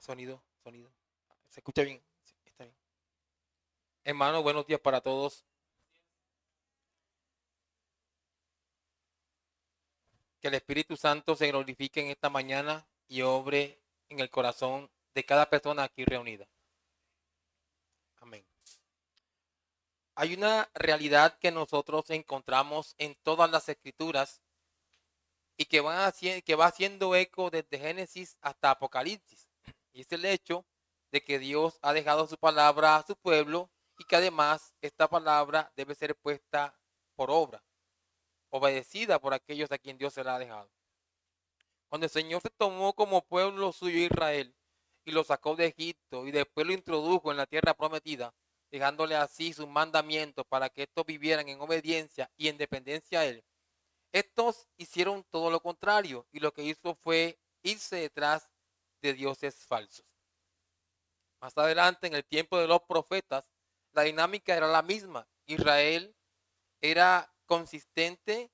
Sonido, sonido. ¿Se escucha bien? Sí, está bien. Hermano, buenos días para todos. Que el Espíritu Santo se glorifique en esta mañana y obre en el corazón de cada persona aquí reunida. Amén. Hay una realidad que nosotros encontramos en todas las escrituras y que va haciendo eco desde Génesis hasta Apocalipsis. Y es el hecho de que Dios ha dejado su palabra a su pueblo y que además esta palabra debe ser puesta por obra, obedecida por aquellos a quien Dios se la ha dejado. Cuando el Señor se tomó como pueblo suyo Israel y lo sacó de Egipto y después lo introdujo en la tierra prometida, dejándole así sus mandamientos para que estos vivieran en obediencia y en dependencia a Él, estos hicieron todo lo contrario y lo que hizo fue irse detrás de dioses falsos. Más adelante, en el tiempo de los profetas, la dinámica era la misma. Israel era consistente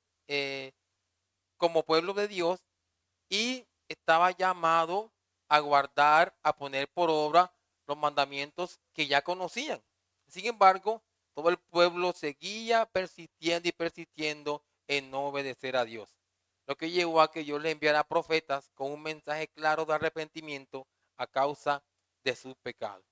como pueblo de Dios y estaba llamado a guardar, a poner por obra los mandamientos que ya conocían. Sin embargo, todo el pueblo seguía persistiendo y persistiendo en no obedecer a Dios, lo que llevó a que Dios le enviara profetas con un mensaje claro de arrepentimiento a causa de sus pecados.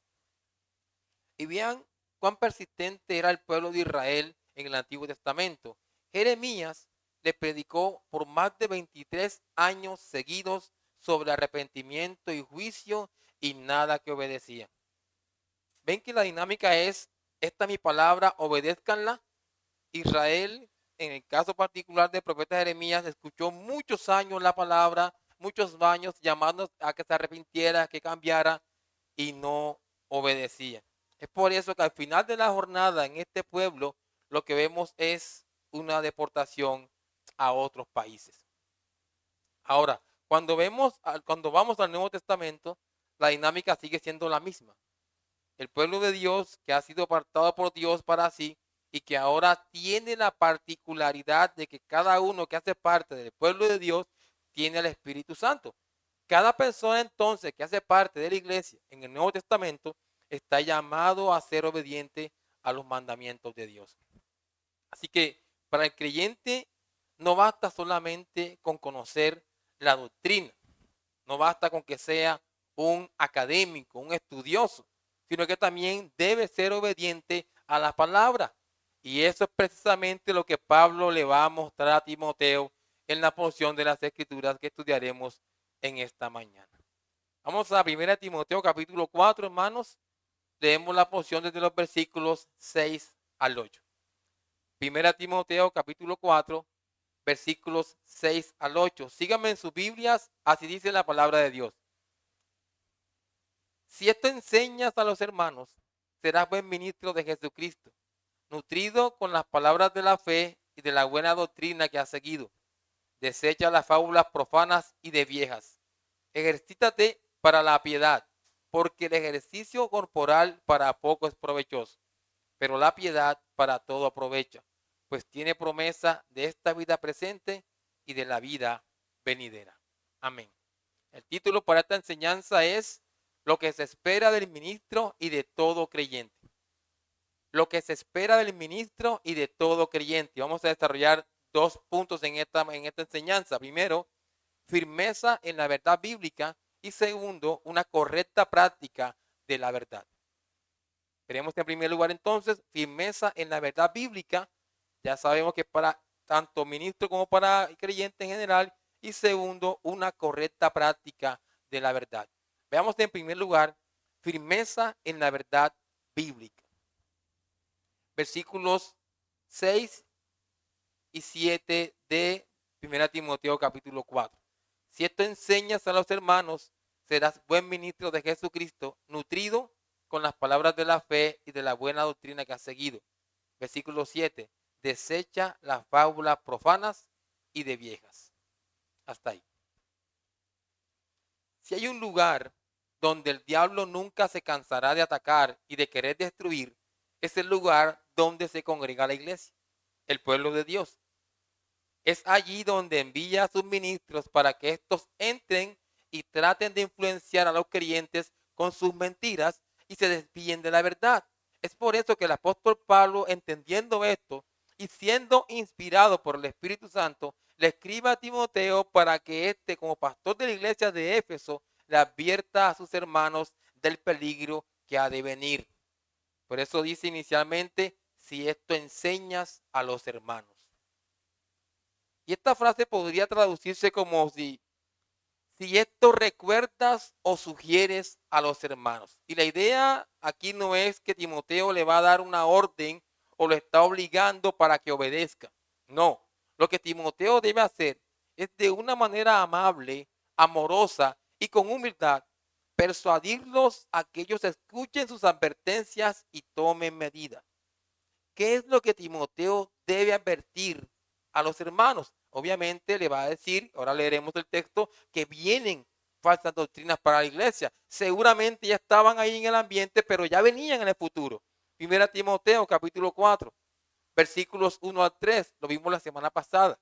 Y vean cuán persistente era el pueblo de Israel en el Antiguo Testamento. Jeremías le predicó por más de 23 años seguidos sobre arrepentimiento y juicio y nada que obedecía. Ven que la dinámica es, esta mi palabra, obedézcanla. Israel, en el caso particular del profeta Jeremías, escuchó muchos años la palabra, muchos años llamando a que se arrepintiera, que cambiara y no obedecía. Es por eso que al final de la jornada en este pueblo lo que vemos es una deportación a otros países. Ahora, cuando vamos al Nuevo Testamento, la dinámica sigue siendo la misma. El pueblo de Dios que ha sido apartado por Dios para sí y que ahora tiene la particularidad de que cada uno que hace parte del pueblo de Dios tiene el Espíritu Santo. Cada persona entonces que hace parte de la iglesia en el Nuevo Testamento está llamado a ser obediente a los mandamientos de Dios. Así que para el creyente no basta solamente con conocer la doctrina, no basta con que sea un académico, un estudioso, sino que también debe ser obediente a la palabra. Y eso es precisamente lo que Pablo le va a mostrar a Timoteo en la porción de las Escrituras que estudiaremos en esta mañana. Vamos a 1 Timoteo capítulo 4, hermanos. Leemos la porción desde los versículos 6 al 8. 1 Timoteo capítulo 4, versículos 6 al 8. Síganme en sus Biblias, así dice la palabra de Dios. Si esto enseñas a los hermanos, serás buen ministro de Jesucristo, nutrido con las palabras de la fe y de la buena doctrina que has seguido. Desecha las fábulas profanas y de viejas. Ejercítate para la piedad, porque el ejercicio corporal para poco es provechoso, pero la piedad para todo aprovecha, pues tiene promesa de esta vida presente y de la vida venidera. Amén. El título para esta enseñanza es lo que se espera del ministro y de todo creyente. Lo que se espera del ministro y de todo creyente. Vamos a desarrollar dos puntos en esta enseñanza. Primero, firmeza en la verdad bíblica y segundo, una correcta práctica de la verdad. Veremos en primer lugar entonces, firmeza en la verdad bíblica. Ya sabemos que para tanto ministro como para creyente en general. Y segundo, una correcta práctica de la verdad. Veamos en primer lugar, firmeza en la verdad bíblica. Versículos 6 y 7 de 1 Timoteo capítulo 4. Si esto enseñas a los hermanos, serás buen ministro de Jesucristo, nutrido con las palabras de la fe y de la buena doctrina que has seguido. Versículo 7. Desecha las fábulas profanas y de viejas. Hasta ahí. Si hay un lugar donde el diablo nunca se cansará de atacar y de querer destruir, es el lugar donde se congrega la iglesia, el pueblo de Dios. Es allí donde envía a sus ministros para que estos entren y traten de influenciar a los creyentes con sus mentiras y se desvíen de la verdad. Es por eso que el apóstol Pablo, entendiendo esto y siendo inspirado por el Espíritu Santo, le escribe a Timoteo para que éste, como pastor de la iglesia de Éfeso, le advierta a sus hermanos del peligro que ha de venir. Por eso dice inicialmente, si esto enseñas a los hermanos. Y esta frase podría traducirse como si esto recuerdas o sugieres a los hermanos. Y la idea aquí no es que Timoteo le va a dar una orden o lo está obligando para que obedezca. No, lo que Timoteo debe hacer es de una manera amable, amorosa y con humildad persuadirlos a que ellos escuchen sus advertencias y tomen medidas. ¿Qué es lo que Timoteo debe advertir a los hermanos? Obviamente le va a decir, ahora leeremos el texto, que vienen falsas doctrinas para la iglesia. Seguramente ya estaban ahí en el ambiente, pero ya venían en el futuro. Primera Timoteo, capítulo 4, versículos 1 al 3, lo vimos la semana pasada.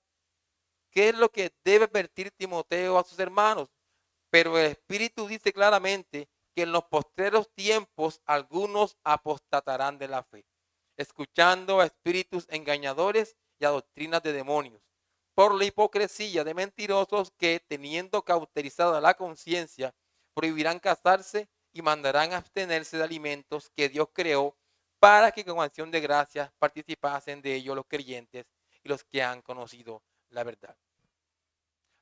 ¿Qué es lo que debe advertir Timoteo a sus hermanos? Pero el Espíritu dice claramente que en los postreros tiempos algunos apostatarán de la fe, escuchando a espíritus engañadores y a doctrinas de demonios, por la hipocresía de mentirosos que, teniendo cauterizada la conciencia, prohibirán casarse y mandarán abstenerse de alimentos que Dios creó para que con acción de gracias participasen de ellos los creyentes y los que han conocido la verdad.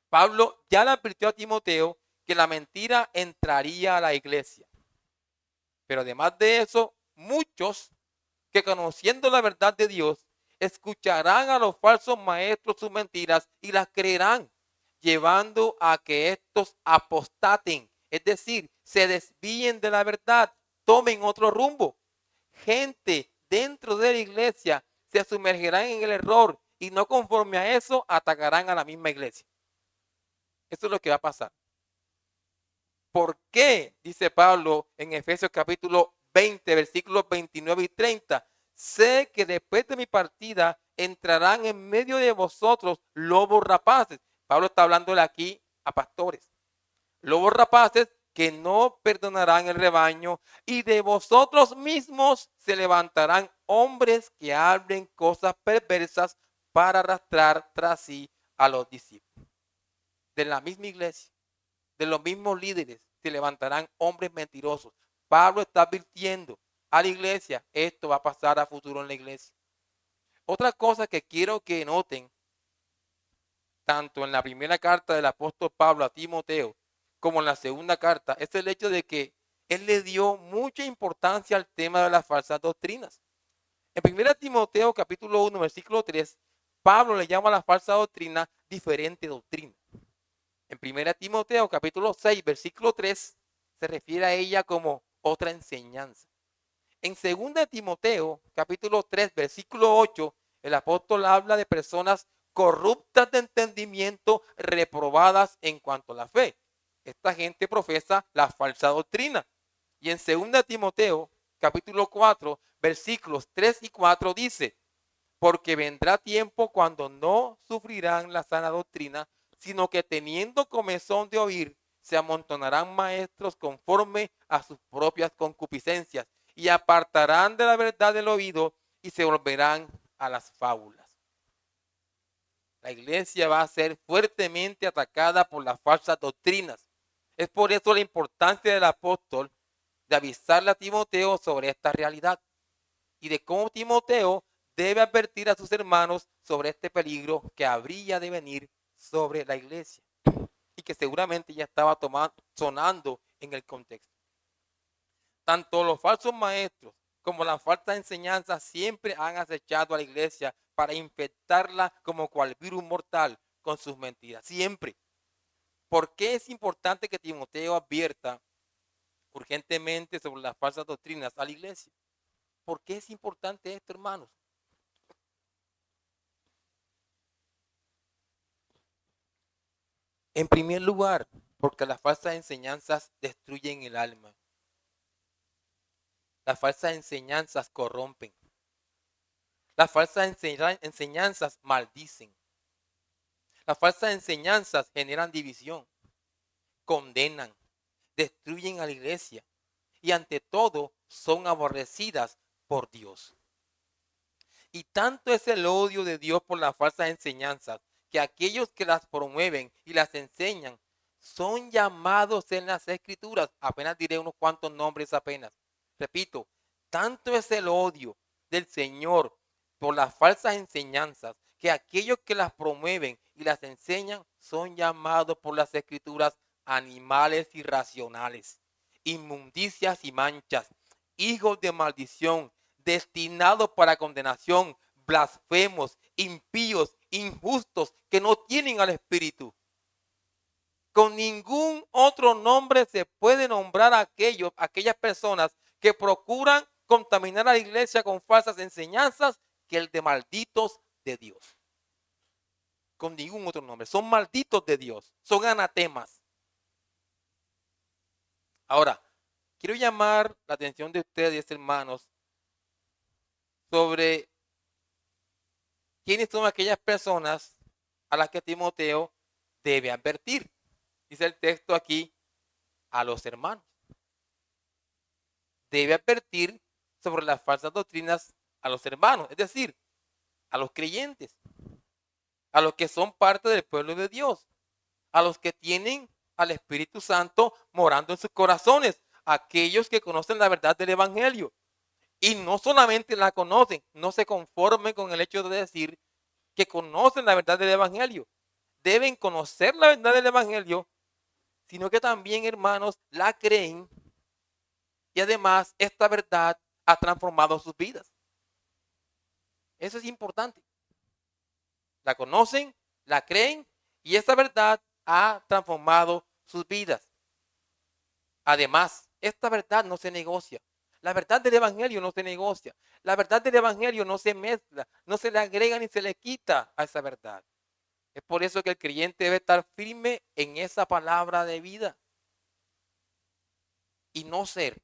Pablo ya le advirtió a Timoteo que la mentira entraría a la iglesia. Pero además de eso, muchos que conociendo la verdad de Dios, escucharán a los falsos maestros sus mentiras y las creerán, llevando a que estos apostaten, es decir, se desvíen de la verdad, tomen otro rumbo. Gente dentro de la iglesia se sumergirán en el error y no conforme a eso atacarán a la misma iglesia. Eso es lo que va a pasar. ¿Por qué? Dice Pablo en Efesios capítulo 20, versículos 29 y 30. Sé que después de mi partida entrarán en medio de vosotros lobos rapaces. Pablo está hablándole aquí a pastores. Lobos rapaces que no perdonarán el rebaño, y de vosotros mismos se levantarán hombres que hablen cosas perversas para arrastrar tras sí a los discípulos. De la misma iglesia, de los mismos líderes, se levantarán hombres mentirosos. Pablo está advirtiendo a la iglesia, esto va a pasar a futuro en la iglesia. Otra cosa que quiero que noten, tanto en la primera carta del apóstol Pablo a Timoteo, como en la segunda carta, es el hecho de que él le dio mucha importancia al tema de las falsas doctrinas. En 1 Timoteo capítulo 1, versículo 3, Pablo le llama a la falsa doctrina diferente doctrina. En 1 Timoteo capítulo 6, versículo 3, se refiere a ella como otra enseñanza. En 2 Timoteo capítulo 3, versículo 8, el apóstol habla de personas corruptas de entendimiento, reprobadas en cuanto a la fe. Esta gente profesa la falsa doctrina. Y en 2 Timoteo capítulo 4, versículos 3 y 4 dice, porque vendrá tiempo cuando no sufrirán la sana doctrina, sino que teniendo comezón de oír, se amontonarán maestros conforme a sus propias concupiscencias y apartarán de la verdad del oído y se volverán a las fábulas. La iglesia va a ser fuertemente atacada por las falsas doctrinas. Es por eso la importancia del apóstol de avisarle a Timoteo sobre esta realidad y de cómo Timoteo debe advertir a sus hermanos sobre este peligro que habría de venir sobre la iglesia y que seguramente ya estaba sonando en el contexto. Tanto los falsos maestros como las falsas enseñanzas siempre han acechado a la iglesia para infectarla como cual virus mortal con sus mentiras. Siempre. ¿Por qué es importante que Timoteo advierta urgentemente sobre las falsas doctrinas a la iglesia? ¿Por qué es importante esto, hermanos? En primer lugar, porque las falsas enseñanzas destruyen el alma. Las falsas enseñanzas corrompen. Las falsas enseñanzas maldicen. Las falsas enseñanzas generan división. condenan, destruyen a la iglesia y ante todo son aborrecidas por Dios. Y tanto es el odio de Dios por las falsas enseñanzas que aquellos que las promueven y las enseñan son llamados en las escrituras. Apenas diré unos cuantos nombres apenas. Repito, tanto es el odio del Señor por las falsas enseñanzas que aquellos que las promueven y las enseñan son llamados por las escrituras animales irracionales, inmundicias y manchas, hijos de maldición, destinados para condenación, blasfemos, impíos, injustos, que no tienen al Espíritu. Con ningún otro nombre se puede nombrar a aquellas personas que procuran contaminar a la iglesia con falsas enseñanzas que el de malditos de Dios. Con ningún otro nombre. Son malditos de Dios. Son anatemas. Ahora, quiero llamar la atención de ustedes, hermanos, sobre quiénes son aquellas personas a las que Timoteo debe advertir. Dice el texto aquí, a los hermanos. Debe advertir sobre las falsas doctrinas a los hermanos, es decir, a los creyentes, a los que son parte del pueblo de Dios, a los que tienen al Espíritu Santo morando en sus corazones, aquellos que conocen la verdad del Evangelio. Y no solamente la conocen, no se conformen con el hecho de decir que conocen la verdad del Evangelio. Deben conocer la verdad del Evangelio, sino que también, hermanos, la creen. Y además, esta verdad ha transformado sus vidas. Eso es importante. La conocen, la creen y esa verdad ha transformado sus vidas. Además, esta verdad no se negocia. La verdad del Evangelio no se negocia. La verdad del Evangelio no se mezcla, no se le agrega ni se le quita a esa verdad. Es por eso que el creyente debe estar firme en esa palabra de vida y no ser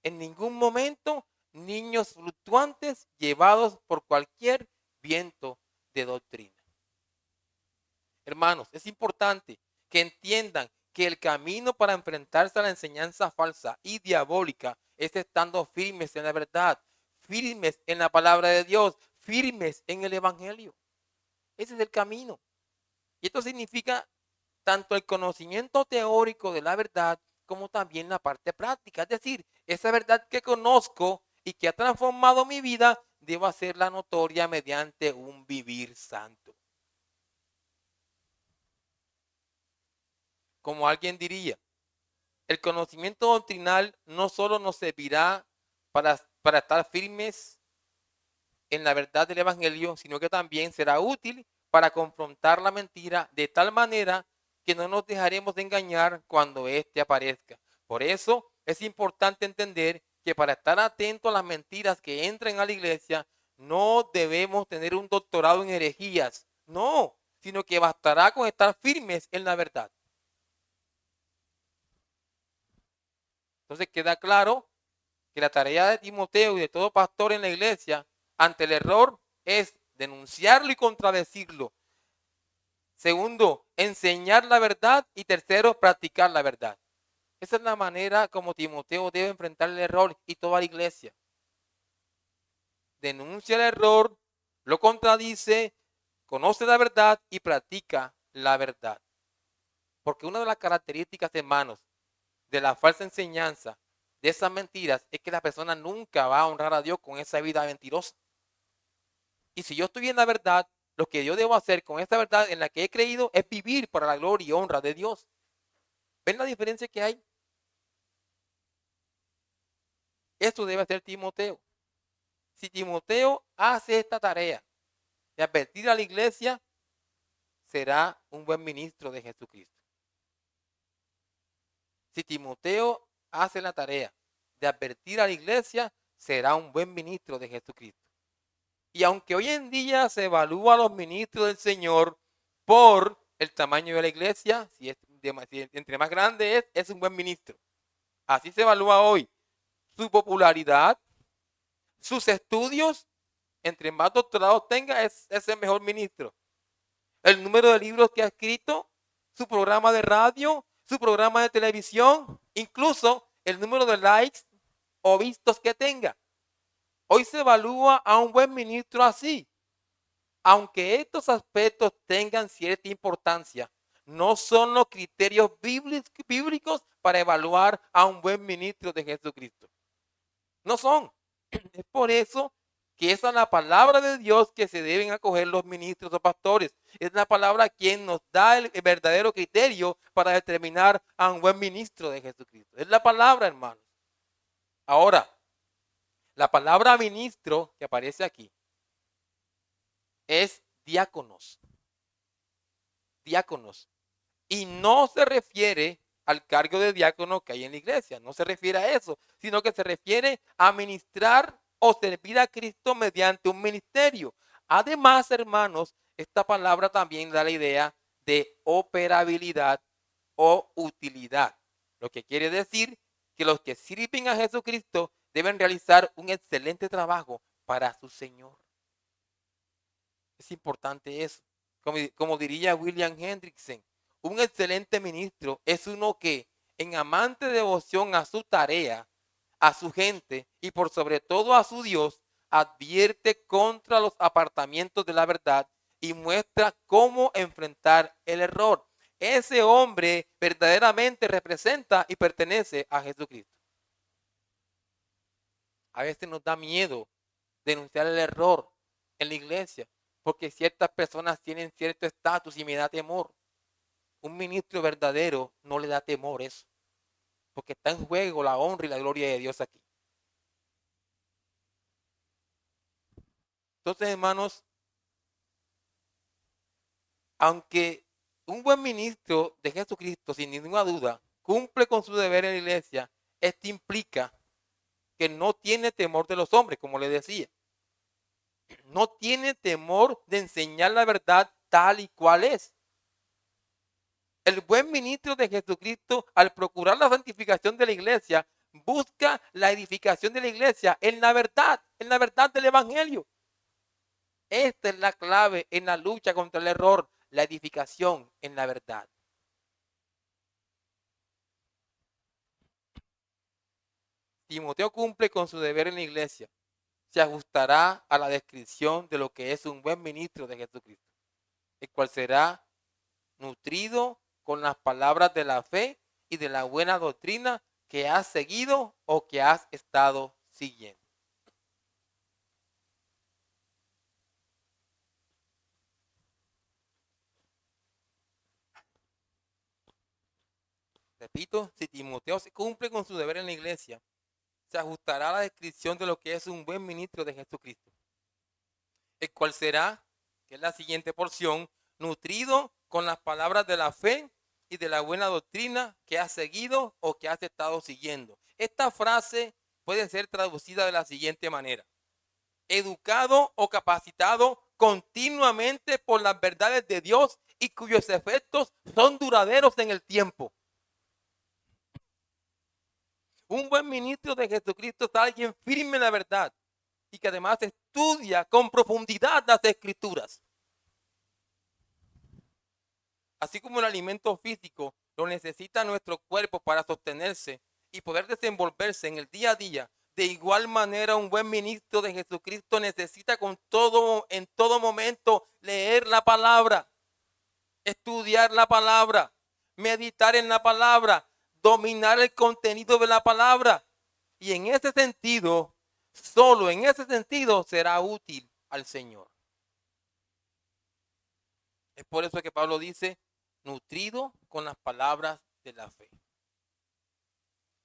en ningún momento niños fluctuantes llevados por cualquier viento de doctrina. Hermanos, es importante que entiendan que el camino para enfrentarse a la enseñanza falsa y diabólica es estando firmes en la verdad, firmes en la palabra de Dios, firmes en el Evangelio. Ese es el camino. Y esto significa tanto el conocimiento teórico de la verdad como también la parte práctica. Es decir, esa verdad que conozco y que ha transformado mi vida, debo hacerla notoria mediante un vivir santo. Como alguien diría, el conocimiento doctrinal no solo nos servirá para estar firmes en la verdad del Evangelio, sino que también será útil para confrontar la mentira de tal manera que no nos dejaremos de engañar cuando éste aparezca. Por eso es importante entender que para estar atento a las mentiras que entren a la iglesia, no debemos tener un doctorado en herejías, no, sino que bastará con estar firmes en la verdad. Entonces queda claro que la tarea de Timoteo y de todo pastor en la iglesia ante el error es denunciarlo y contradecirlo. Segundo, enseñar la verdad y tercero, practicar la verdad. Esa es la manera como Timoteo debe enfrentar el error y toda la iglesia. Denuncia el error, lo contradice, conoce la verdad y practica la verdad. Porque una de las características, hermanos, de la falsa enseñanza, de esas mentiras, es que la persona nunca va a honrar a Dios con esa vida mentirosa. Y si yo estoy en la verdad, lo que yo debo hacer con esta verdad en la que he creído es vivir para la gloria y honra de Dios. ¿Ven la diferencia que hay? Esto debe hacer Timoteo. Si Timoteo hace esta tarea de advertir a la iglesia, será un buen ministro de Jesucristo. Si Timoteo hace la tarea de advertir a la iglesia, será un buen ministro de Jesucristo. Y aunque hoy en día se evalúa a los ministros del Señor por el tamaño de la iglesia, si entre más grande es un buen ministro. Así se evalúa hoy su popularidad, sus estudios, entre más doctorados tenga, es el mejor ministro. El número de libros que ha escrito, su programa de radio, su programa de televisión, incluso el número de likes o vistos que tenga. Hoy se evalúa a un buen ministro así. Aunque estos aspectos tengan cierta importancia, no son los criterios bíblicos para evaluar a un buen ministro de Jesucristo. No son. Es por eso que esa es la palabra de Dios que se deben acoger los ministros o pastores. Es la palabra quien nos da el verdadero criterio para determinar a un buen ministro de Jesucristo. Es la palabra, hermanos. Ahora, la palabra ministro que aparece aquí es diáconos. Diáconos. Y no se refiere al cargo de diácono que hay en la iglesia, no se refiere a eso, sino que se refiere a ministrar o servir a Cristo mediante un ministerio. Además, hermanos, esta palabra también da la idea de operabilidad o utilidad, lo que quiere decir que los que sirven a Jesucristo deben realizar un excelente trabajo para su Señor. Es importante eso. Como diría William Hendrickson, un excelente ministro es uno que, en amante devoción a su tarea, a su gente y por sobre todo a su Dios, advierte contra los apartamientos de la verdad y muestra cómo enfrentar el error. Ese hombre verdaderamente representa y pertenece a Jesucristo. A veces nos da miedo denunciar el error en la iglesia, porque ciertas personas tienen cierto estatus y me da temor. Un ministro verdadero no le da temor eso, porque está en juego la honra y la gloria de Dios aquí. Entonces, hermanos, aunque un buen ministro de Jesucristo, sin ninguna duda, cumple con su deber en la iglesia, esto implica que no tiene temor de los hombres, como le decía. No tiene temor de enseñar la verdad tal y cual es. El buen ministro de Jesucristo, al procurar la santificación de la iglesia, busca la edificación de la iglesia en la verdad del evangelio. Esta es la clave en la lucha contra el error, la edificación en la verdad. Timoteo cumple con su deber en la iglesia. Se ajustará a la descripción de lo que es un buen ministro de Jesucristo, el cual será nutrido con las palabras de la fe y de la buena doctrina que has seguido o que has estado siguiendo. Repito, si Timoteo se cumple con su deber en la iglesia, se ajustará a la descripción de lo que es un buen ministro de Jesucristo, el cual será, que es la siguiente porción, nutrido con las palabras de la fe y de la buena doctrina que has seguido o que has estado siguiendo. Esta frase puede ser traducida de la siguiente manera: educado o capacitado continuamente por las verdades de Dios y cuyos efectos son duraderos en el tiempo. Un buen ministro de Jesucristo es alguien firme en la verdad y que además estudia con profundidad las escrituras. Así como el alimento físico lo necesita nuestro cuerpo para sostenerse y poder desenvolverse en el día a día, de igual manera un buen ministro de Jesucristo necesita en todo momento leer la palabra, estudiar la palabra, meditar en la palabra, dominar el contenido de la palabra. Y en ese sentido, solo en ese sentido será útil al Señor. Es por eso que Pablo dice, nutrido con las palabras de la fe.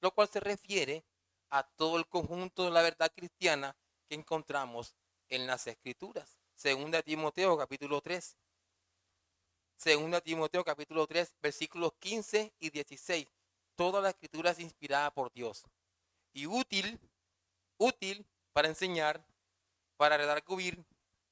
Lo cual se refiere a todo el conjunto de la verdad cristiana que encontramos en las Escrituras. Segunda Timoteo capítulo 3. Segunda Timoteo capítulo 3, versículos 15 y 16. Toda la Escritura es inspirada por Dios y útil para enseñar, para redarguir,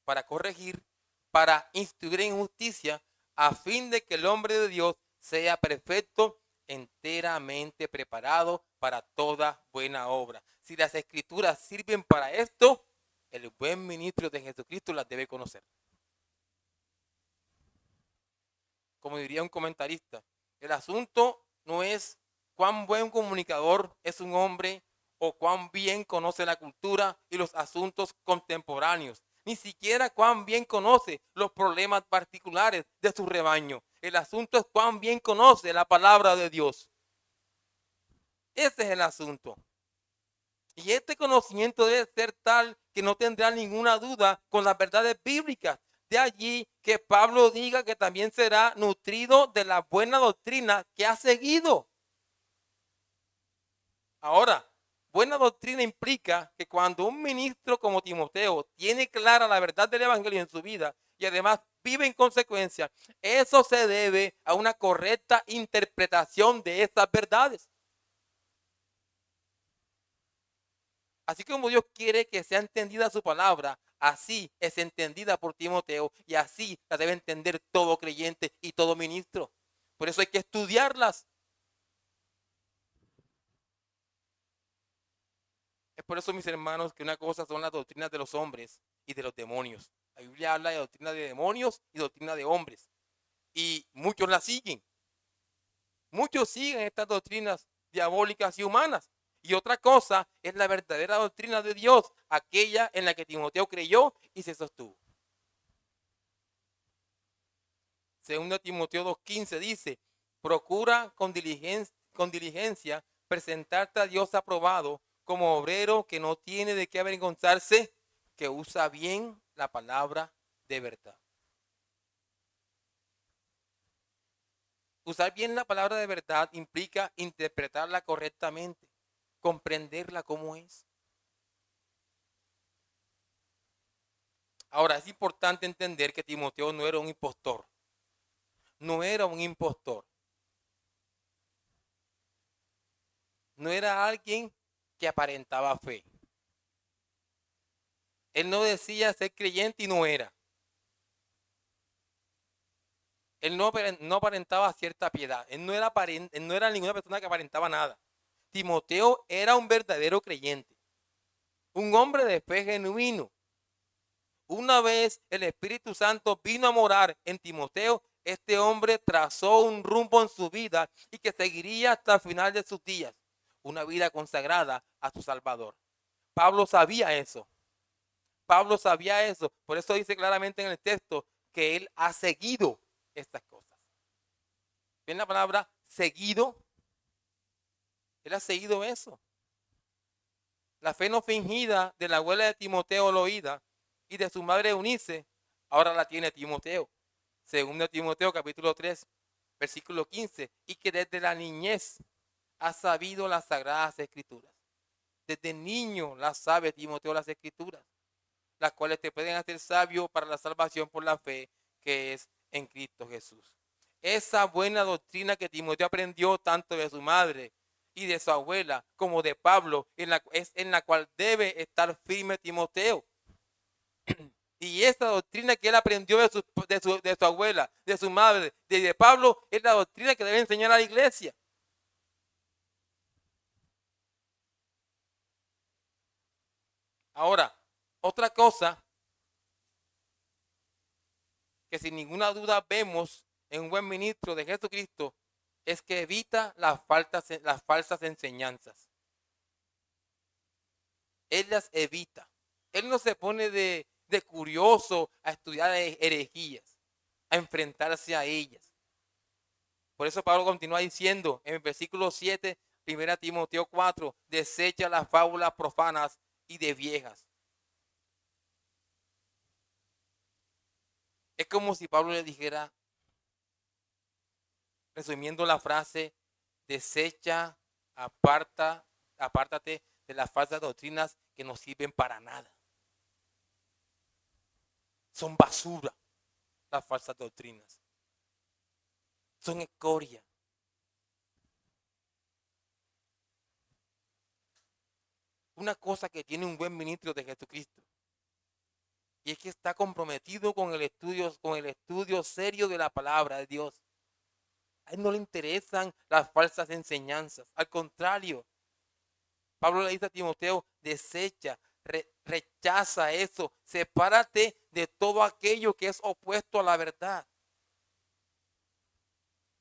para corregir, para instruir en justicia, a fin de que el hombre de Dios sea perfecto, enteramente preparado para toda buena obra. Si las Escrituras sirven para esto, el buen ministro de Jesucristo las debe conocer. Como diría un comentarista, el asunto no es cuán buen comunicador es un hombre o cuán bien conoce la cultura y los asuntos contemporáneos, ni siquiera cuán bien conoce los problemas particulares de su rebaño. El asunto es cuán bien conoce la palabra de Dios. Ese es el asunto. Y este conocimiento debe ser tal que no tendrá ninguna duda con las verdades bíblicas. De allí que Pablo diga que también será nutrido de la buena doctrina que ha seguido. Ahora, buena doctrina implica que cuando un ministro como Timoteo tiene clara la verdad del evangelio en su vida y además vive en consecuencia, eso se debe a una correcta interpretación de estas verdades. Así como Dios quiere que sea entendida su palabra, así es entendida por Timoteo y así la debe entender todo creyente y todo ministro. Por eso hay que estudiarlas. Es por eso, mis hermanos, que una cosa son las doctrinas de los hombres y de los demonios. La Biblia habla de doctrina de demonios y doctrina de hombres. Y muchos la siguen. Muchos siguen estas doctrinas diabólicas y humanas. Y otra cosa es la verdadera doctrina de Dios, aquella en la que Timoteo creyó y se sostuvo. Según Timoteo 2:15 dice, procura con diligencia presentarte a Dios aprobado como obrero que no tiene de qué avergonzarse, que usa bien la palabra de verdad. Usar bien la palabra de verdad implica interpretarla correctamente, comprenderla como es. Ahora, es importante entender que Timoteo no era un impostor. No era un impostor. No era alguien que aparentaba fe. Él no decía ser creyente y no era. Él no aparentaba cierta piedad. Él no era ninguna persona que aparentaba nada. Timoteo era un verdadero creyente. Un hombre de fe genuino. Una vez el Espíritu Santo vino a morar en Timoteo, este hombre trazó un rumbo en su vida y que seguiría hasta el final de sus días. Una vida consagrada a su Salvador. Pablo sabía eso. Pablo sabía eso. Por eso dice claramente en el texto que él ha seguido estas cosas. ¿Ven la palabra seguido? Él ha seguido eso. La fe no fingida de la abuela de Timoteo Loída y de su madre Eunice, ahora la tiene Timoteo. Según Timoteo capítulo 3, versículo 15, y que desde la niñez ha sabido las sagradas escrituras. Desde niño las sabe Timoteo las escrituras, las cuales te pueden hacer sabio para la salvación por la fe que es en Cristo Jesús. Esa buena doctrina que Timoteo aprendió tanto de su madre y de su abuela como de Pablo, es en la cual debe estar firme Timoteo. Y esta doctrina que él aprendió de su abuela, de su madre, de Pablo, es la doctrina que debe enseñar a la iglesia. Ahora, otra cosa que sin ninguna duda vemos en un buen ministro de Jesucristo es que evita las falsas enseñanzas. Él las evita. Él no se pone de curioso a estudiar herejías, a enfrentarse a ellas. Por eso Pablo continúa diciendo en el versículo 7, 1 Timoteo 4, desecha las fábulas profanas y de viejas. Es como si Pablo le dijera, resumiendo la frase, desecha, apártate de las falsas doctrinas que no sirven para nada. Son basura las falsas doctrinas. Son escoria. Una cosa que tiene un buen ministro de Jesucristo, y es que está comprometido con el estudio serio de la palabra de Dios. A él no le interesan las falsas enseñanzas. Al contrario, Pablo le dice a Timoteo, desecha, rechaza eso, sepárate de todo aquello que es opuesto a la verdad.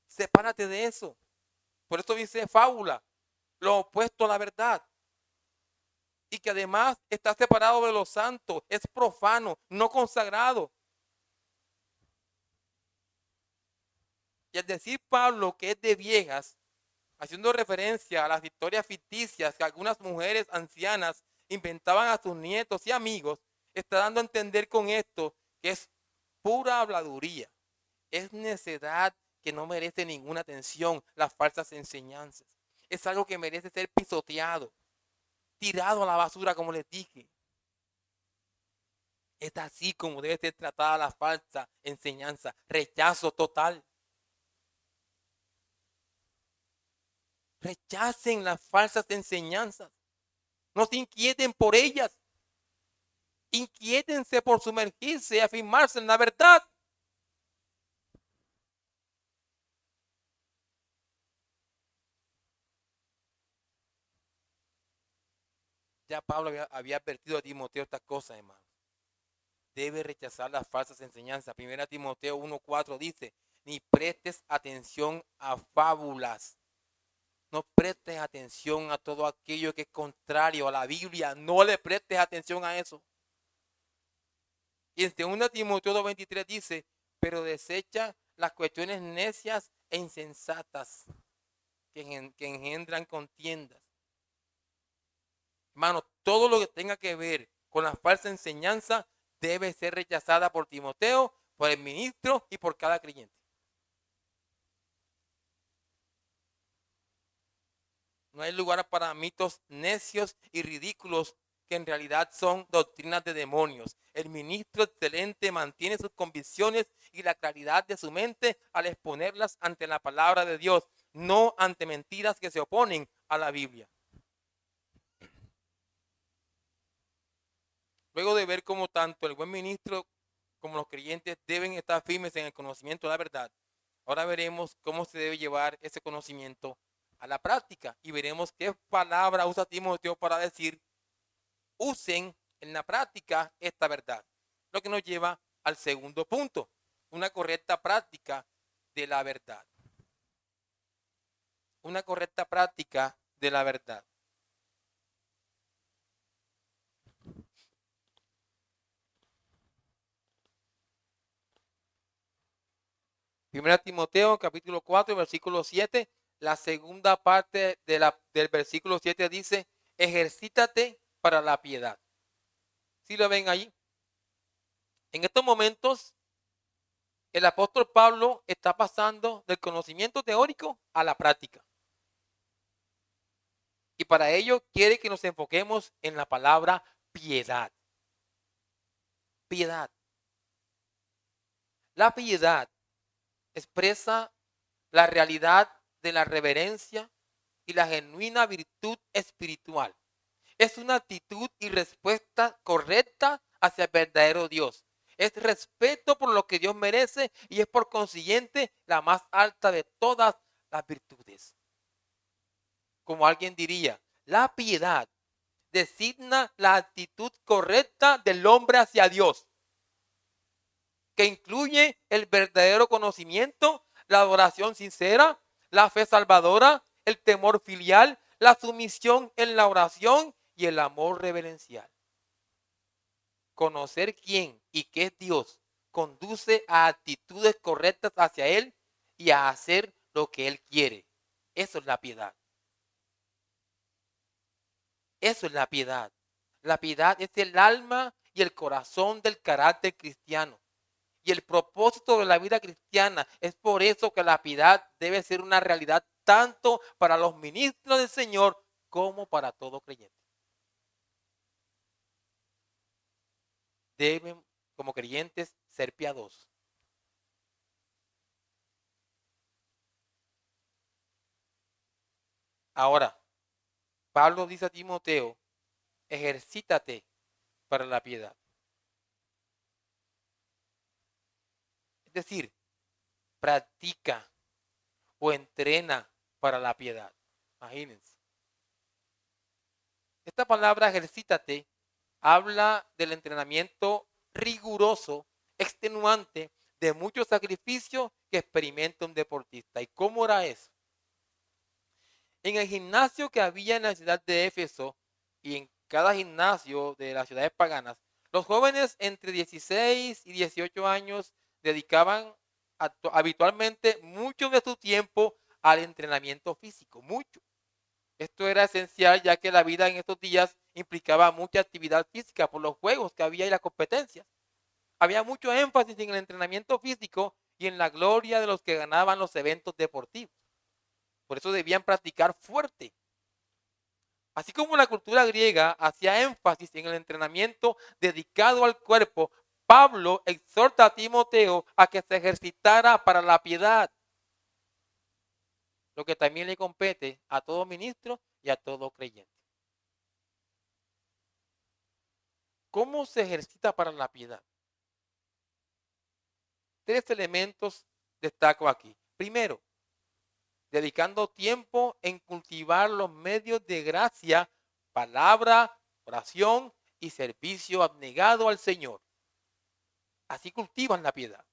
Sepárate de eso. Por eso dice fábula, lo opuesto a la verdad. Y que además está separado de los santos, es profano, no consagrado. Y al decir Pablo que es de viejas, haciendo referencia a las historias ficticias que algunas mujeres ancianas inventaban a sus nietos y amigos, está dando a entender con esto que es pura habladuría, es necedad que no merece ninguna atención, las falsas enseñanzas. Es algo que merece ser pisoteado, tirado a la basura, como les dije. Es así como debe ser tratada la falsa enseñanza, rechazo total. Rechacen las falsas enseñanzas. No se inquieten por ellas. Inquiétense por sumergirse y afirmarse en la verdad. Ya Pablo había advertido a Timoteo estas cosas, hermano. Debe rechazar las falsas enseñanzas. Primera Timoteo 1:4 dice, ni prestes atención a fábulas. No prestes atención a todo aquello que es contrario a la Biblia. No le prestes atención a eso. Y en 2 Timoteo 2:23 dice, pero desecha las cuestiones necias e insensatas que engendran contiendas. Hermano, todo lo que tenga que ver con la falsa enseñanza debe ser rechazada por Timoteo, por el ministro y por cada creyente. No hay lugar para mitos necios y ridículos que en realidad son doctrinas de demonios. El ministro excelente mantiene sus convicciones y la claridad de su mente al exponerlas ante la palabra de Dios, no ante mentiras que se oponen a la Biblia. Luego de ver cómo tanto el buen ministro como los creyentes deben estar firmes en el conocimiento de la verdad, ahora veremos cómo se debe llevar ese conocimiento a la práctica y veremos qué palabra usa Timoteo para decir usen en la práctica esta verdad. Lo que nos lleva al segundo punto, una correcta práctica de la verdad. Una correcta práctica de la verdad. Primera Timoteo, capítulo 4, versículo 7. La segunda parte del versículo 7 dice, ejercítate para la piedad. ¿Sí lo ven ahí? En estos momentos, el apóstol Pablo está pasando del conocimiento teórico a la práctica. Y para ello quiere que nos enfoquemos en la palabra piedad. Piedad. La piedad expresa la realidad de la reverencia y la genuina virtud espiritual. Es una actitud y respuesta correcta hacia el verdadero Dios. Es respeto por lo que Dios merece y es por consiguiente la más alta de todas las virtudes. Como alguien diría, la piedad designa la actitud correcta del hombre hacia Dios, que incluye el verdadero conocimiento, la adoración sincera, la fe salvadora, el temor filial, la sumisión en la oración y el amor reverencial. Conocer quién y qué es Dios conduce a actitudes correctas hacia Él y a hacer lo que Él quiere. Eso es la piedad. Eso es la piedad. La piedad es el alma y el corazón del carácter cristiano. Y el propósito de la vida cristiana es por eso que la piedad debe ser una realidad tanto para los ministros del Señor como para todo creyente. Deben, como creyentes, ser piadosos. Ahora, Pablo dice a Timoteo, ejercítate para la piedad. Es decir, practica o entrena para la piedad. Imagínense. Esta palabra ejercítate habla del entrenamiento riguroso, extenuante, de mucho sacrificio que experimenta un deportista. ¿Y cómo era eso? En el gimnasio que había en la ciudad de Éfeso y en cada gimnasio de las ciudades paganas, los jóvenes entre 16 y 18 años dedicaban habitualmente mucho de su tiempo al entrenamiento físico, mucho. Esto era esencial ya que la vida en estos días implicaba mucha actividad física por los juegos que había y las competencias. Había mucho énfasis en el entrenamiento físico y en la gloria de los que ganaban los eventos deportivos. Por eso debían practicar fuerte. Así como la cultura griega hacía énfasis en el entrenamiento dedicado al cuerpo, Pablo exhorta a Timoteo a que se ejercitara para la piedad, lo que también le compete a todo ministro y a todo creyente. ¿Cómo se ejercita para la piedad? 3 elementos destaco aquí. Primero, dedicando tiempo en cultivar los medios de gracia, palabra, oración y servicio abnegado al Señor. Así cultivan la piedad.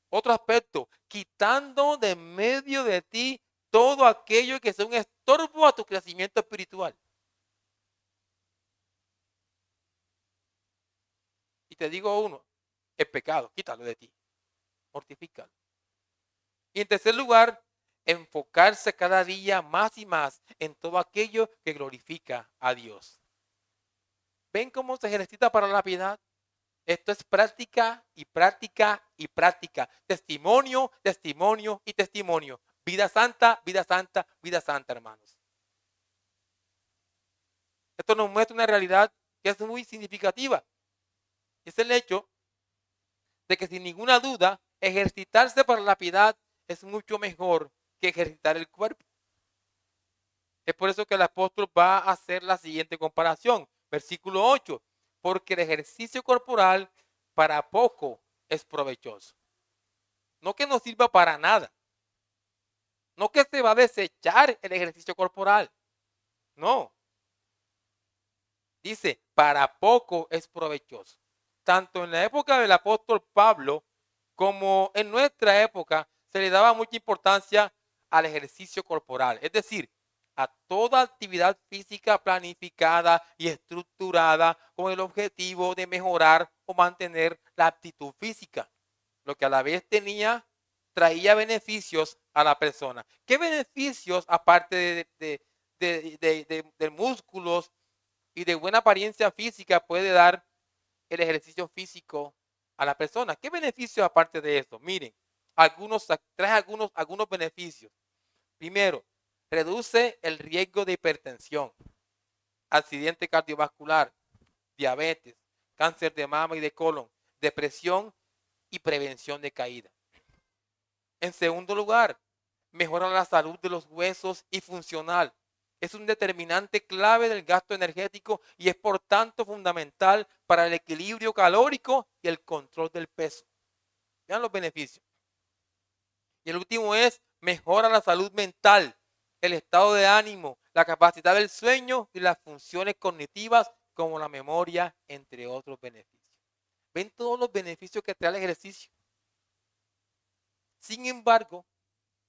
Otro aspecto, quitando de medio de ti todo aquello que sea un estorbo a tu crecimiento espiritual. Y te digo uno, el pecado, quítalo de ti, mortifícalo. Y en tercer lugar, enfocarse cada día más y más en todo aquello que glorifica a Dios. ¿Ven cómo se ejercita para la piedad? Esto es práctica y práctica y práctica. Testimonio, testimonio y testimonio. Vida santa, vida santa, vida santa, hermanos. Esto nos muestra una realidad que es muy significativa. Es el hecho de que sin ninguna duda, ejercitarse para la piedad es mucho mejor que ejercitar el cuerpo. Es por eso que el apóstol va a hacer la siguiente comparación. Versículo 8. Porque el ejercicio corporal para poco es provechoso. No que no sirva para nada. No que se va a desechar el ejercicio corporal. No. Dice, para poco es provechoso. Tanto en la época del apóstol Pablo como en nuestra época se le daba mucha importancia al ejercicio corporal. Es decir, a toda actividad física planificada y estructurada con el objetivo de mejorar o mantener la aptitud física, lo que a la vez traía beneficios a la persona. ¿Qué beneficios, aparte de músculos y de buena apariencia física, puede dar el ejercicio físico a la persona? ¿Qué beneficios aparte de eso? Miren, trae algunos beneficios. Primero, reduce el riesgo de hipertensión, accidente cardiovascular, diabetes, cáncer de mama y de colon, depresión y prevención de caída. En segundo lugar, mejora la salud de los huesos y funcional. Es un determinante clave del gasto energético y es por tanto fundamental para el equilibrio calórico y el control del peso. Vean los beneficios. Y el último es mejora la salud mental, el estado de ánimo, la capacidad del sueño y las funciones cognitivas como la memoria, entre otros beneficios. ¿Ven todos los beneficios que trae el ejercicio? Sin embargo,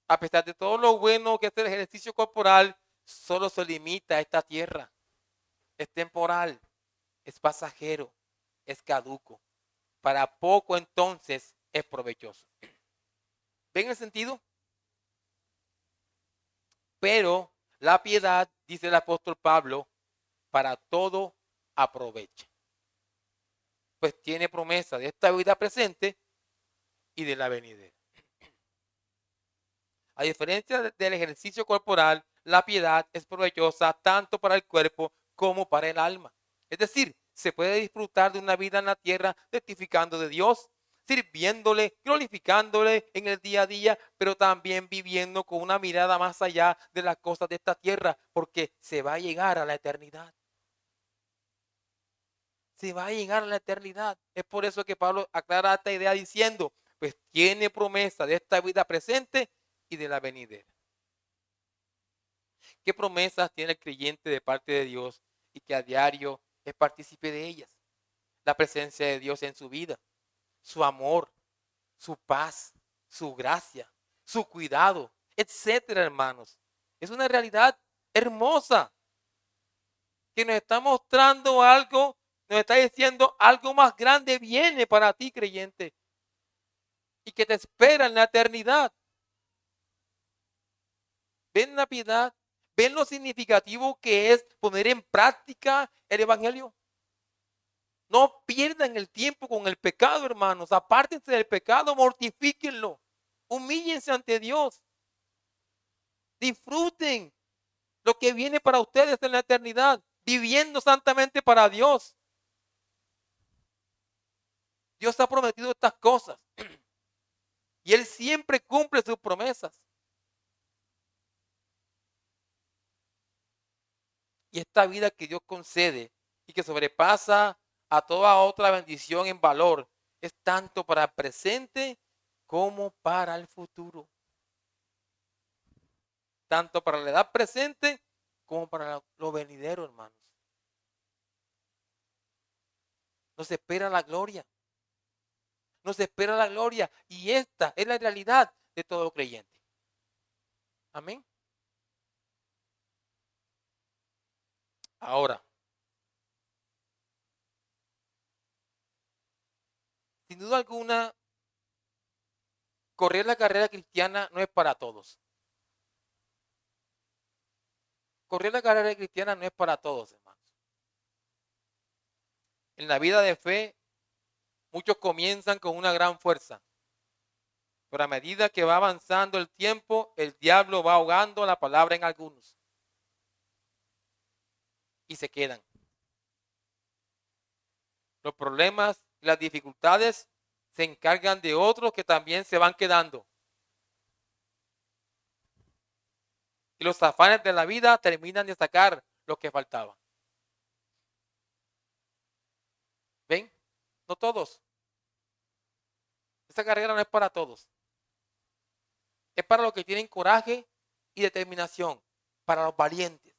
a pesar de todo lo bueno que es el ejercicio corporal, solo se limita a esta tierra. Es temporal, es pasajero, es caduco. Para poco entonces es provechoso. ¿Ven el sentido? Pero la piedad, dice el apóstol Pablo, para todo aprovecha. Pues tiene promesa de esta vida presente y de la venidera. A diferencia del ejercicio corporal, la piedad es provechosa tanto para el cuerpo como para el alma. Es decir, se puede disfrutar de una vida en la tierra testificando de Dios, sirviéndole, glorificándole en el día a día, pero también viviendo con una mirada más allá de las cosas de esta tierra, porque se va a llegar a la eternidad. Se va a llegar a la eternidad. Es por eso que Pablo aclara esta idea diciendo, pues tiene promesa de esta vida presente y de la venidera. ¿Qué promesas tiene el creyente de parte de Dios y que a diario es partícipe de ellas? La presencia de Dios en su vida, su amor, su paz, su gracia, su cuidado etcétera, hermanos. Es una realidad hermosa que nos está mostrando algo, nos está diciendo algo más grande viene para ti, creyente, y que te espera en la eternidad. ¿Ven la piedad? ¿Ven lo significativo que es poner en práctica el evangelio? No pierdan el tiempo con el pecado, hermanos. Apártense del pecado, mortifíquenlo. Humíllense ante Dios. Disfruten lo que viene para ustedes en la eternidad, viviendo santamente para Dios. Dios ha prometido estas cosas y Él siempre cumple sus promesas. Y esta vida que Dios concede y que sobrepasa a toda otra bendición en valor es tanto para el presente como para el futuro. Tanto para la edad presente como para lo venidero, hermanos. Nos espera la gloria. Nos espera la gloria. Y esta es la realidad de todo creyente. Amén. Ahora, sin duda alguna, correr la carrera cristiana no es para todos. Correr la carrera cristiana no es para todos, hermanos. En la vida de fe, muchos comienzan con una gran fuerza. Pero a medida que va avanzando el tiempo, el diablo va ahogando la palabra en algunos. Y se quedan. Los problemas y las dificultades se encargan de otros que también se van quedando. Y los afanes de la vida terminan de sacar lo que faltaba. ¿Ven? No todos. Esa carrera no es para todos. Es para los que tienen coraje y determinación. Para los valientes.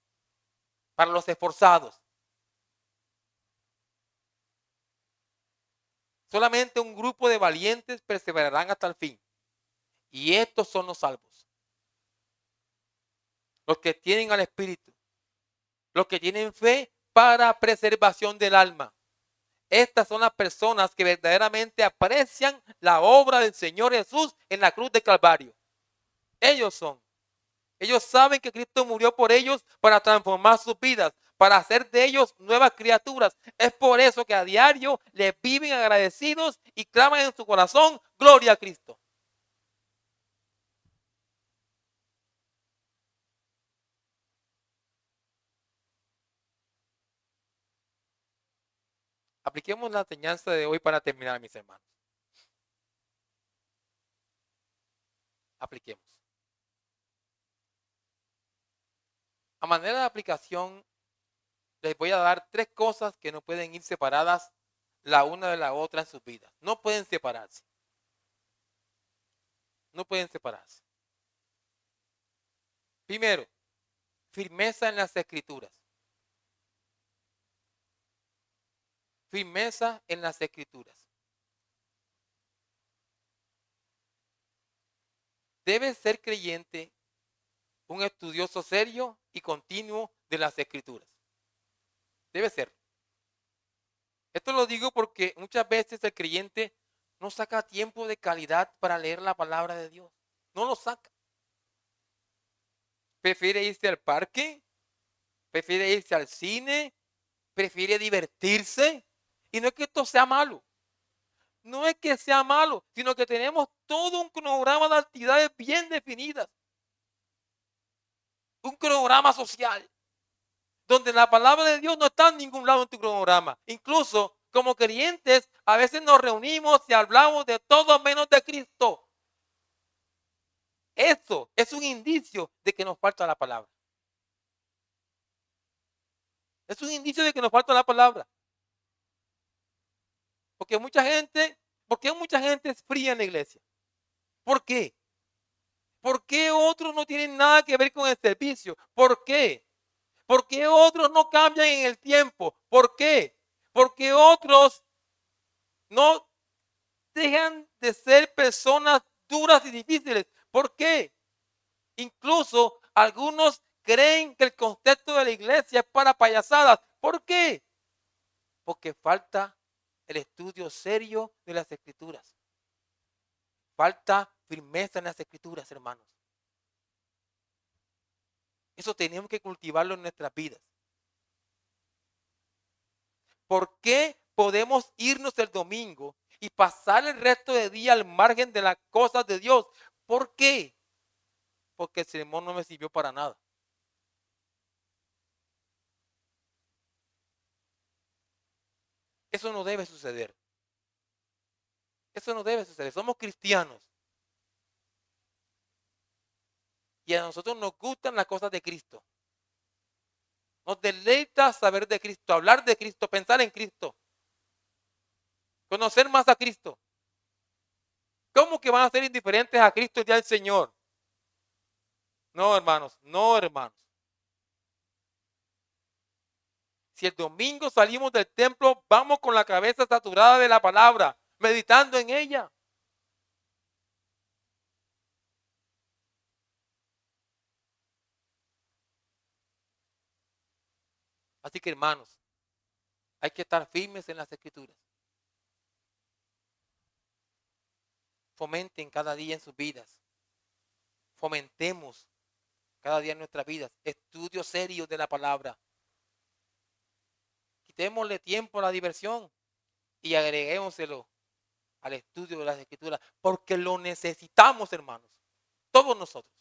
Para los esforzados. Solamente un grupo de valientes perseverarán hasta el fin. Y estos son los salvos. Los que tienen al Espíritu. Los que tienen fe para preservación del alma. Estas son las personas que verdaderamente aprecian la obra del Señor Jesús en la cruz de Calvario. Ellos son. Ellos saben que Cristo murió por ellos para transformar sus vidas, para hacer de ellos nuevas criaturas. Es por eso que a diario les viven agradecidos y claman en su corazón, gloria a Cristo. Apliquemos la enseñanza de hoy para terminar, mis hermanos. Apliquemos. A manera de aplicación, les voy a dar 3 cosas que no pueden ir separadas la una de la otra en sus vidas. No pueden separarse. No pueden separarse. Primero, firmeza en las escrituras. Firmeza en las escrituras. Debe ser creyente un estudioso serio y continuo de las escrituras. Debe ser. Esto lo digo porque muchas veces el creyente no saca tiempo de calidad para leer la palabra de Dios. No lo saca. Prefiere irse al parque, prefiere irse al cine, prefiere divertirse. Y no es que esto sea malo. No es que sea malo, sino que tenemos todo un cronograma de actividades bien definidas. Un cronograma social, donde la palabra de Dios no está en ningún lado en tu cronograma. Incluso como creyentes, a veces nos reunimos y hablamos de todo menos de Cristo. Eso es un indicio de que nos falta la palabra. Es un indicio de que nos falta la palabra. ¿Por qué mucha gente es fría en la iglesia? ¿Por qué? ¿Por qué otros no tienen nada que ver con el servicio? ¿Por qué? ¿Por qué otros no cambian en el tiempo? ¿Por qué? Porque otros no dejan de ser personas duras y difíciles. ¿Por qué? Incluso algunos creen que el concepto de la iglesia es para payasadas. ¿Por qué? Porque falta el estudio serio de las escrituras. Falta firmeza en las escrituras, hermanos. Eso tenemos que cultivarlo en nuestras vidas. ¿Por qué podemos irnos el domingo y pasar el resto del día al margen de las cosas de Dios? ¿Por qué? Porque el sermón no me sirvió para nada. Eso no debe suceder. Eso no debe suceder. Somos cristianos. Y a nosotros nos gustan las cosas de Cristo. Nos deleita saber de Cristo, hablar de Cristo, pensar en Cristo, conocer más a Cristo. ¿Cómo que van a ser indiferentes a Cristo el día del Señor? No, hermanos, no, hermanos. Si el domingo salimos del templo, vamos con la cabeza saturada de la palabra, meditando en ella. Así que, hermanos, hay que estar firmes en las escrituras. Fomenten cada día en sus vidas. Fomentemos cada día en nuestras vidas estudios serios de la palabra. Quitémosle tiempo a la diversión y agreguémoselo al estudio de las escrituras, porque lo necesitamos, hermanos, todos nosotros.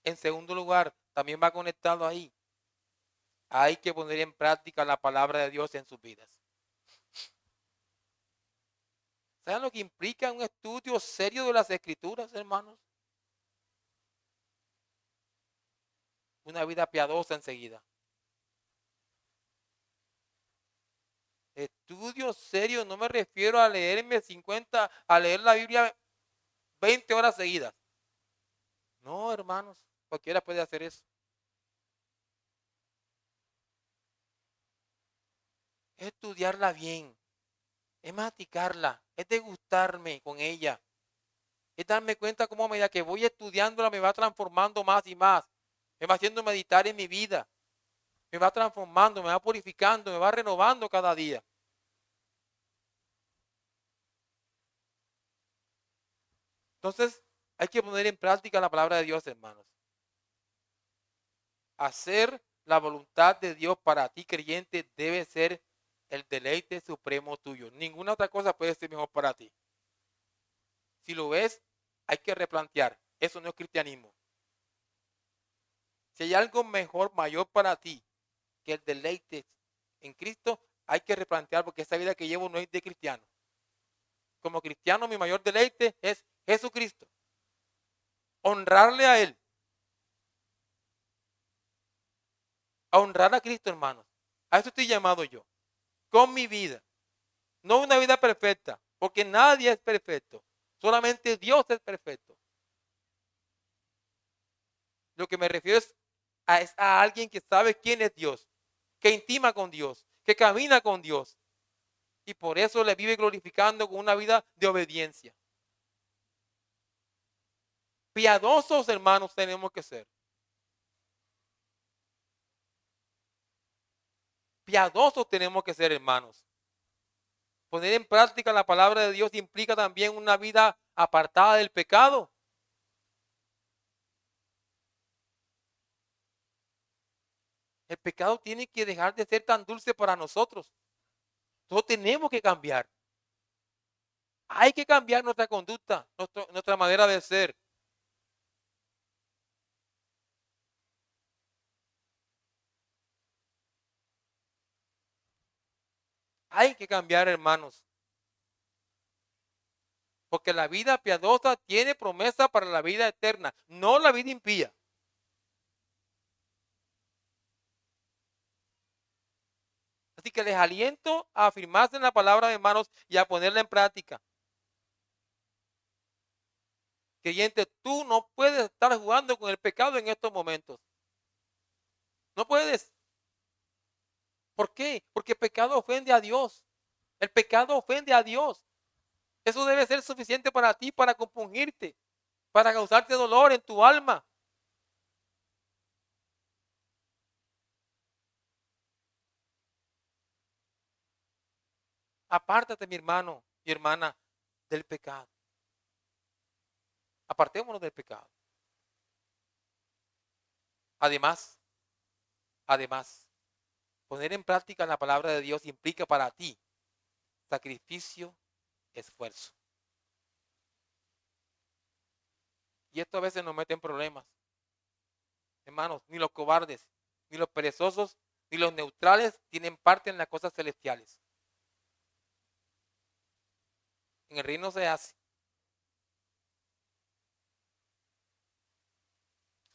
En segundo lugar, también va conectado ahí. Hay que poner en práctica la palabra de Dios en sus vidas. ¿Saben lo que implica un estudio serio de las escrituras, hermanos? Una vida piadosa enseguida. Estudio serio, no me refiero a leerme 50, a leer la Biblia 20 horas seguidas. No, hermanos, cualquiera puede hacer eso. Es estudiarla bien, es masticarla, es degustarme con ella, es darme cuenta cómo a medida que voy estudiándola me va transformando más y más, me va haciendo meditar en mi vida, me va transformando, me va purificando, me va renovando cada día. Entonces, hay que poner en práctica la palabra de Dios, hermanos. Hacer la voluntad de Dios para ti, creyente, debe ser el deleite supremo tuyo. Ninguna otra cosa puede ser mejor para ti. Si lo ves, hay que replantear. Eso no es cristianismo. Si hay algo mejor, mayor para ti que el deleite en Cristo, hay que replantear porque esa vida que llevo no es de cristiano. Como cristiano, mi mayor deleite es Jesucristo. Honrarle a Él. A honrar a Cristo, hermanos. A eso estoy llamado yo. Con mi vida. No una vida perfecta, porque nadie es perfecto. Solamente Dios es perfecto. Lo que me refiero es a alguien que sabe quién es Dios, que intima con Dios, que camina con Dios. Y por eso le vive glorificando con una vida de obediencia. Piadosos, hermanos, tenemos que ser. Piadosos tenemos que ser, hermanos. Poner en práctica la palabra de Dios implica también una vida apartada del pecado. El pecado tiene que dejar de ser tan dulce para nosotros. Todos tenemos que cambiar. Hay que cambiar nuestra conducta, nuestra manera de ser. Hay que cambiar, hermanos. Porque la vida piadosa tiene promesa para la vida eterna, no la vida impía. Así que les aliento a afirmarse en la palabra de hermanos y a ponerla en práctica. Creyente, tú no puedes estar jugando con el pecado en estos momentos. No puedes. ¿Por qué? Porque el pecado ofende a Dios. El pecado ofende a Dios. Eso debe ser suficiente para ti, para compungirte, para causarte dolor en tu alma. Apártate, mi hermano y hermana, del pecado. Apartémonos del pecado. Además, además, poner en práctica la palabra de Dios implica para ti sacrificio, esfuerzo. Y esto a veces nos mete en problemas. Hermanos, ni los cobardes, ni los perezosos, ni los neutrales tienen parte en las cosas celestiales. En el reino se hace.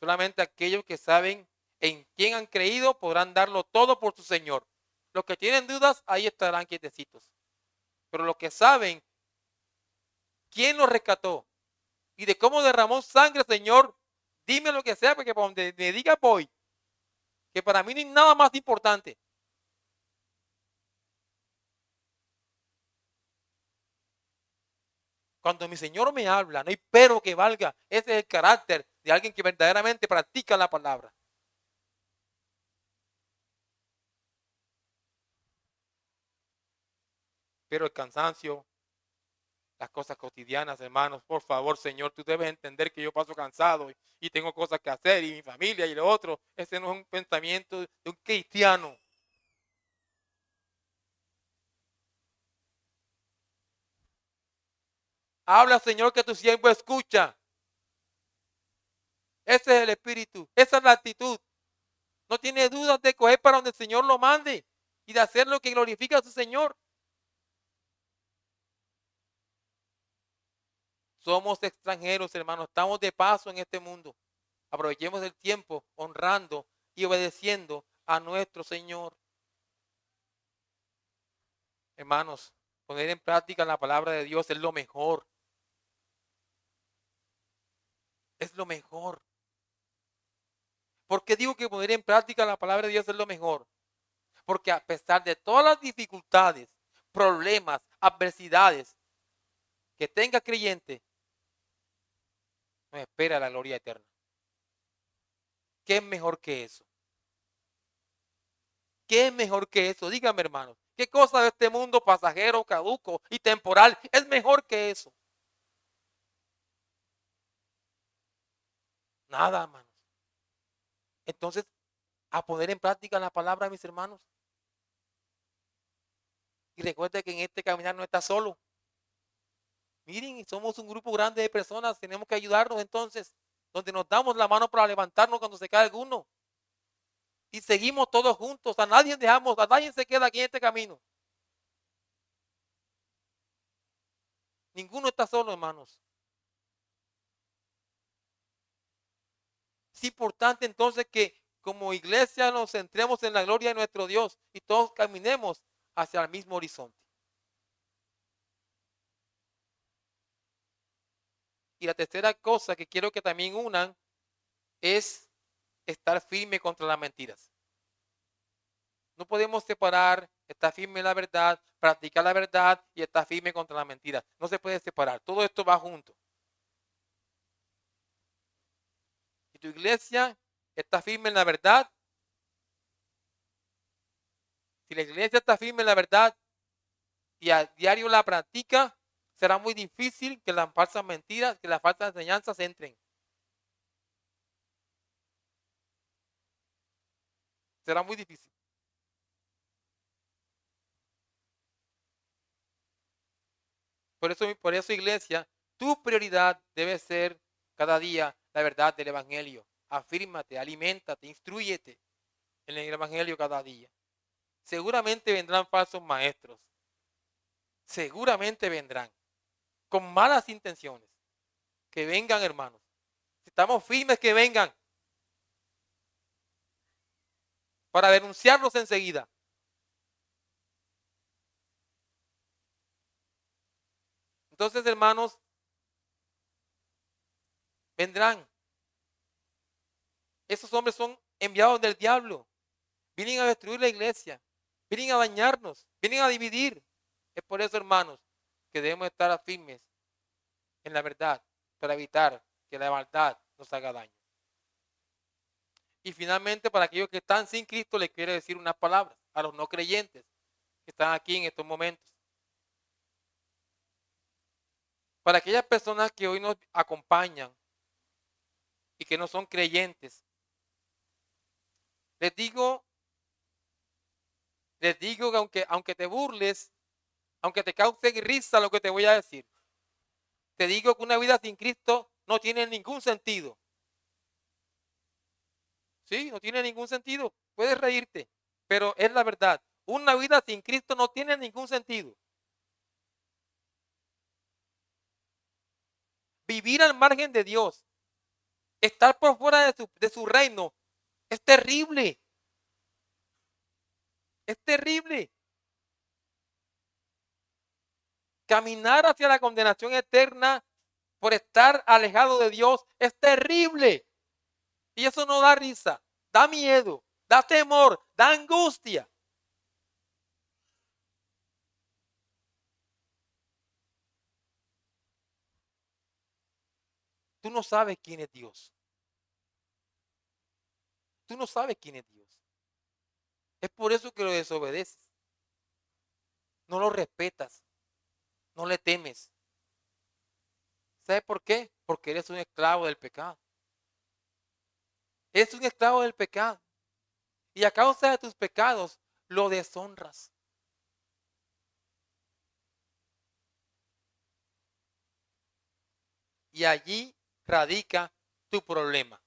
Solamente aquellos que saben en quién han creído podrán darlo todo por su Señor. Los que tienen dudas, ahí estarán quietecitos. Pero los que saben quién los rescató y de cómo derramó sangre, Señor, dime lo que sea, porque para donde me diga voy. Que para mí no hay nada más importante. Cuando mi Señor me habla, no hay pero que valga. Ese es el carácter de alguien que verdaderamente practica la palabra. Pero el cansancio, las cosas cotidianas, hermanos, por favor, Señor, tú debes entender que yo paso cansado y tengo cosas que hacer y mi familia y lo otro. Ese no es un pensamiento de un cristiano. Habla, Señor, que tu siervo escucha. Ese es el espíritu, esa es la actitud. No tiene dudas de coger para donde el Señor lo mande y de hacer lo que glorifica a su Señor. Somos extranjeros, hermanos, estamos de paso en este mundo. Aprovechemos el tiempo honrando y obedeciendo a nuestro Señor. Hermanos, poner en práctica la palabra de Dios es lo mejor. Es lo mejor. ¿Por qué digo que poner en práctica la palabra de Dios es lo mejor? Porque a pesar de todas las dificultades, problemas, adversidades que tenga creyente, nos espera la gloria eterna. ¿Qué es mejor que eso? ¿Qué es mejor que eso? Dígame, hermanos. ¿Qué cosa de este mundo pasajero, caduco y temporal es mejor que eso? Nada, hermanos. Entonces, a poner en práctica la palabra, mis hermanos. Y recuerde que en este caminar no está solo. Miren, somos un grupo grande de personas, tenemos que ayudarnos entonces, donde nos damos la mano para levantarnos cuando se cae alguno. Y seguimos todos juntos, a nadie dejamos, a nadie se queda aquí en este camino. Ninguno está solo, hermanos. Es importante entonces que como iglesia nos centremos en la gloria de nuestro Dios y todos caminemos hacia el mismo horizonte. Y la tercera cosa que quiero que también unan es estar firme contra las mentiras. No podemos separar estar firme en la verdad, practicar la verdad y estar firme contra la mentira. No se puede separar. Todo esto va junto. Si tu iglesia está firme en la verdad, si la iglesia está firme en la verdad y a diario la practica, será muy difícil que las falsas mentiras, que las falsas enseñanzas entren. Será muy difícil. Por eso, iglesia, tu prioridad debe ser cada día la verdad del evangelio. Afírmate, aliméntate, instruyete en el evangelio cada día. Seguramente vendrán falsos maestros. Seguramente vendrán con malas intenciones. Que vengan, hermanos. Si estamos firmes, que vengan para denunciarlos enseguida. Entonces, hermanos, vendrán. Esos hombres son enviados del diablo. Vienen a destruir la iglesia. Vienen a dañarnos. Vienen a dividir. Es por eso, hermanos, que debemos estar firmes en la verdad para evitar que la maldad nos haga daño. Y finalmente, para aquellos que están sin Cristo, les quiero decir unas palabras a los no creyentes que están aquí en estos momentos. Para aquellas personas que hoy nos acompañan y que no son creyentes, les digo que aunque te burles, aunque te cause risa lo que te voy a decir, te digo que una vida sin Cristo no tiene ningún sentido. Sí, no tiene ningún sentido. Puedes reírte, pero es la verdad. Una vida sin Cristo no tiene ningún sentido. Vivir al margen de Dios, estar por fuera de su reino, es terrible. Es terrible. Caminar hacia la condenación eterna por estar alejado de Dios es terrible. Y eso no da risa, da miedo, da temor, da angustia. Tú no sabes quién es Dios. Tú no sabes quién es Dios. Es por eso que lo desobedeces. No lo respetas. No le temes. ¿Sabes por qué? Porque eres un esclavo del pecado. Eres un esclavo del pecado. Y a causa de tus pecados lo deshonras. Y allí radica tu problema.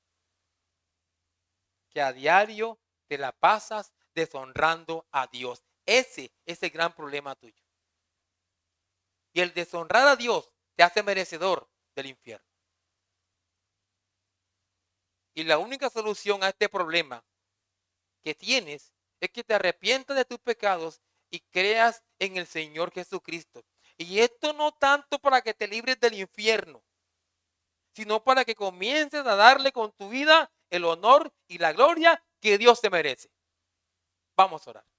Que a diario te la pasas deshonrando a Dios. Ese es el gran problema tuyo. Y el deshonrar a Dios te hace merecedor del infierno. Y la única solución a este problema que tienes es que te arrepientas de tus pecados y creas en el Señor Jesucristo. Y esto no tanto para que te libres del infierno, sino para que comiences a darle con tu vida el honor y la gloria que Dios te merece. Vamos a orar.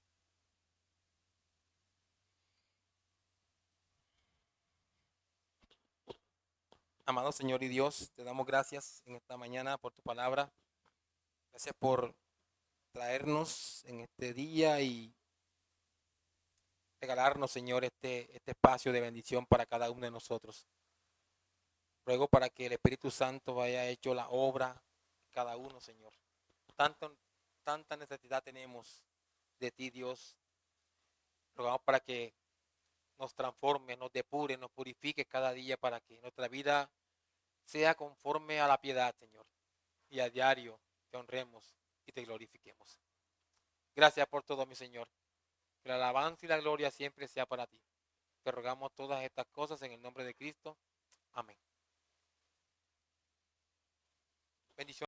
Amado Señor y Dios, te damos gracias en esta mañana por tu palabra. Gracias por traernos en este día y regalarnos, Señor, este espacio de bendición para cada uno de nosotros. Ruego para que el Espíritu Santo haya hecho la obra de cada uno, Señor. Tanto, tanta necesidad tenemos de ti, Dios. Rogamos para que nos transforme, nos depure, nos purifique cada día para que nuestra vida sea conforme a la piedad, Señor. Y a diario te honremos y te glorifiquemos. Gracias por todo, mi Señor. Que la alabanza y la gloria siempre sea para ti. Te rogamos todas estas cosas en el nombre de Cristo. Amén.